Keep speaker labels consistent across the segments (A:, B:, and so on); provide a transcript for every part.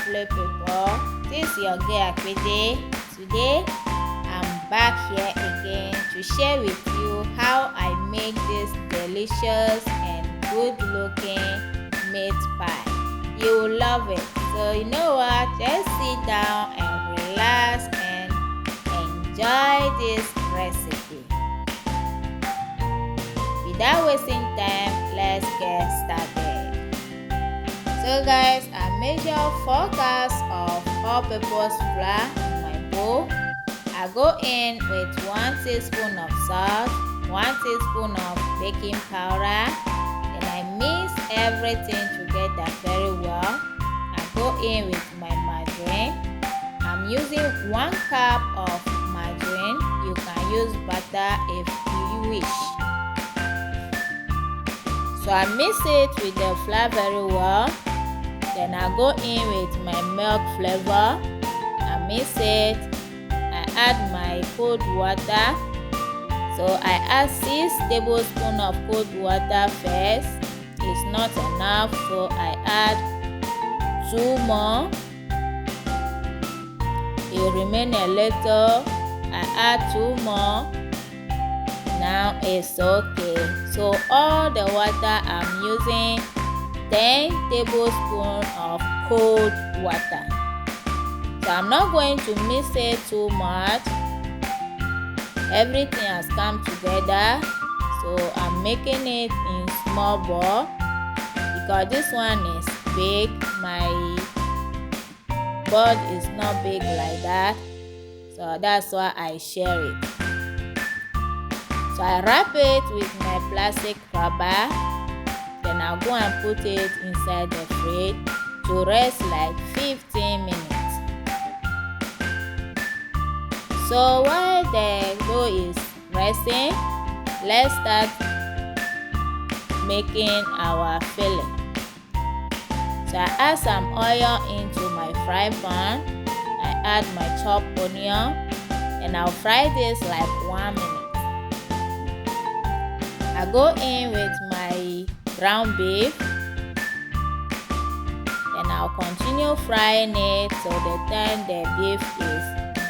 A: lovely people, this is your girl Akpete. Today I'm back here again to share with you how I make this delicious and good looking meat pie. You will love it. So you know what, just sit down and relax and enjoy this recipe. Without wasting time, let's get started. So guys, I measure 4 cups of all-purpose flour in my bowl. I go in with 1 teaspoon of salt, 1 teaspoon of baking powder. Then I mix everything together very well. I go in with my margarine. I'm using 1 cup of margarine. You can use butter if you wish. So I mix it with the flour very well. Then I go in with my milk flavor. I mix it. I add my cold water. So I add 6 tablespoons of cold water first. It's not enough, so I add 2 more. It remains a little. I add 2 more. Now it's okay. So all the water I'm using 10 tablespoons of cold water. So I'm not going to mix it too much. Everything has come together. So I'm making it in small bowl because this one is big. My bowl is not big like that. So that's why I share it. So I wrap it with my plastic rubber. Then I'll go and put it inside the fridge to rest like 15 minutes. So while the dough is resting, let's start making our filling. So I add some oil into my frying pan. I add my chopped onion and I'll fry this like 1 minute. I go in with my ground beef, and I'll continue frying it till the time the beef is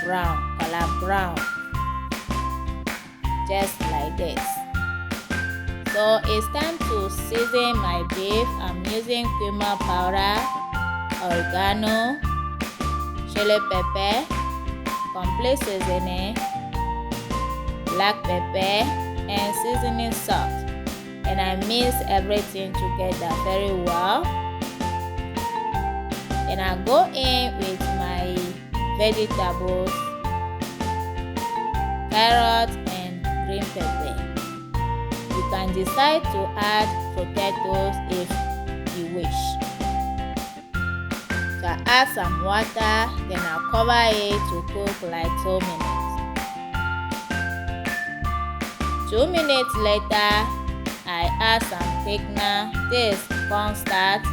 A: brown, color brown, just like this. So it's time to season my beef. I'm using cumin powder, oregano, chili pepper, complete seasoning, black pepper, and seasoning salt. And I mix everything together very well. And I go in with my vegetables, carrots and green pepper. You can decide to add potatoes if you wish. So I add some water, then I'll cover it to cook like 2 minutes. 2 minutes later, I add some thickener. This cornstarch.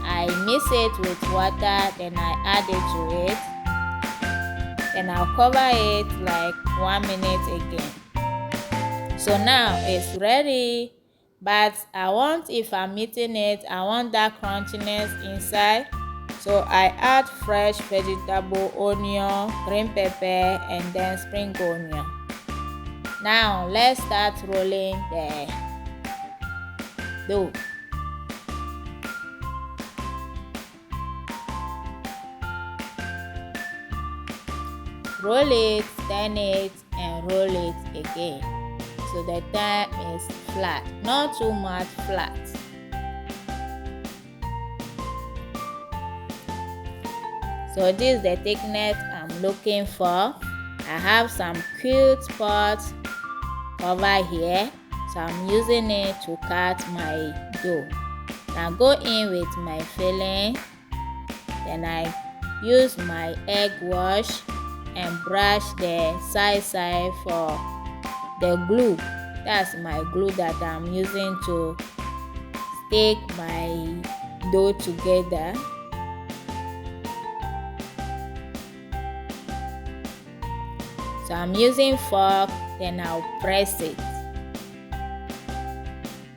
A: I mix it with water, then I add it to it. Then I'll cover it like 1 minute again. So now it's ready. But if I'm eating it, I want that crunchiness inside. So I add fresh vegetable, onion, green pepper, and then spring onion. Now let's start rolling the dough. Roll it, turn it, and roll it again. So the time is flat, not too much flat. So this is the thickness I'm looking for. I have some cute spots over here, so I'm using it to cut my dough. Now go in with my filling. Then I use my egg wash and brush the side for the glue. That's my glue that I'm using to stick my dough together. So I'm using fork, then I'll press it.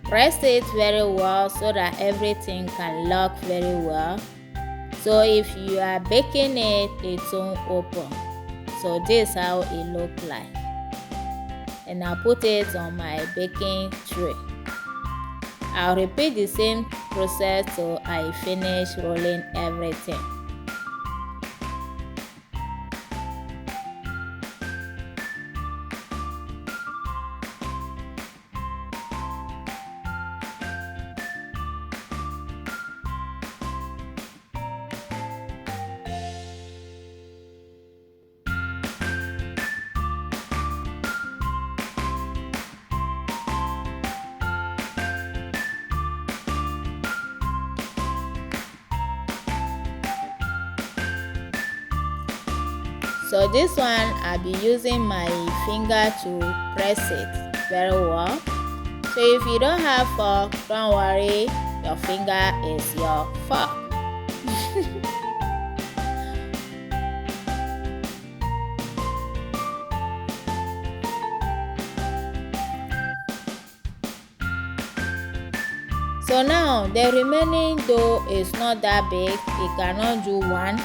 A: Press it very well so that everything can lock very well. So if you are baking it, it won't open. So this is how it look like. And I'll put it on my baking tray. I'll repeat the same process till I finish rolling everything. So this one, I'll be using my finger to press it very well. So if you don't have fork, don't worry, your finger is your fork. So now the remaining dough is not that big, it cannot do one.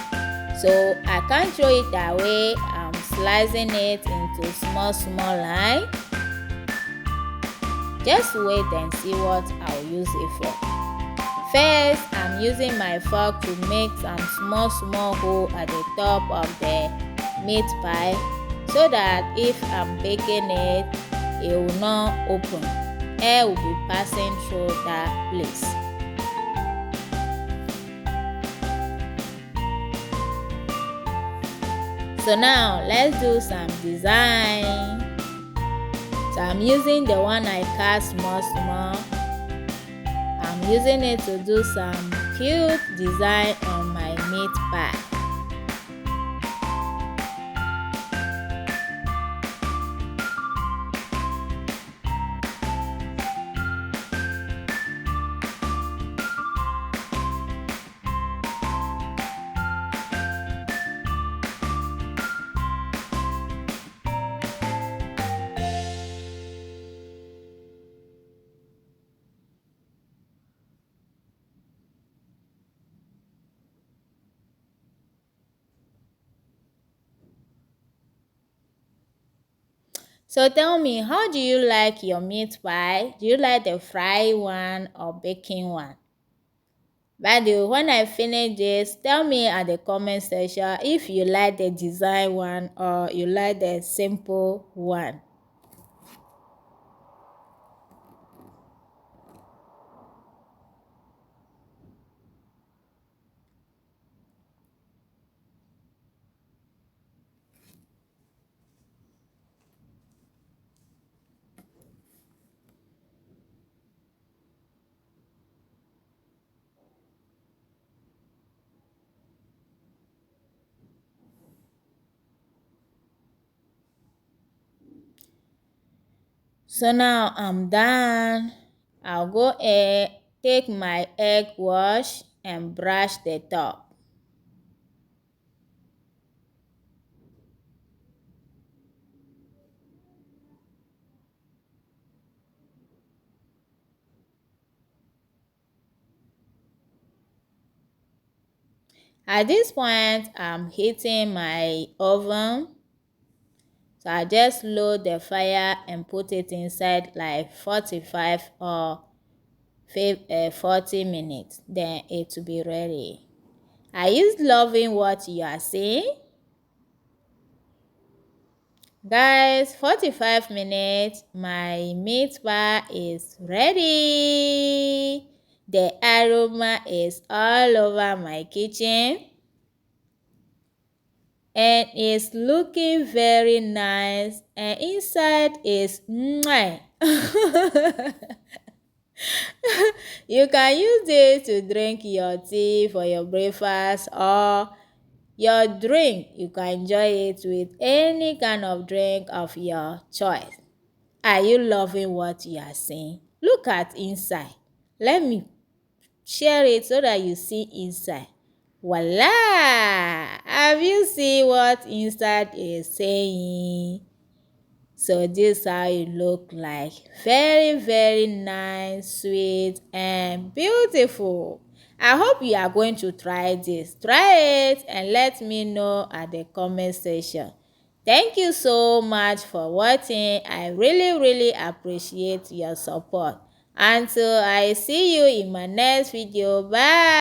A: So I can't throw it away. I'm slicing it into small line. Just wait and see what I'll use it for. First, I'm using my fork to make some small hole at the top of the meat pie so that if I'm baking it, it will not open. Air will be passing through that place. So now let's do some design. So I'm using the one I cut small. I'm using it to do some cute design on my meat pie. So tell me, how do you like your meat pie? Do you like the fried one or baking one? By the way, when I finish this, tell me at the comment section if you like the design one or you like the simple one. So now I'm done. I'll go take my egg wash and brush the top. At this point, I'm heating my oven. So I just load the fire and put it inside like 45 or 40 minutes. Then it will be ready. Are you loving what you are seeing? Guys, 45 minutes, my meat pie is ready. The aroma is all over my kitchen. And it's looking very nice. And inside is mwah. You can use this to drink your tea for your breakfast or your drink. You can enjoy it with any kind of drink of your choice. Are you loving what you are seeing? Look at inside. Let me share it so that you see inside. Voila! Have you seen what inside is saying? So this is how it look like. Very nice, sweet and beautiful. I hope you are going to try this. Try it and let me know at the comment section. Thank you so much for watching. I really appreciate your support. Until I see you in my next video. Bye.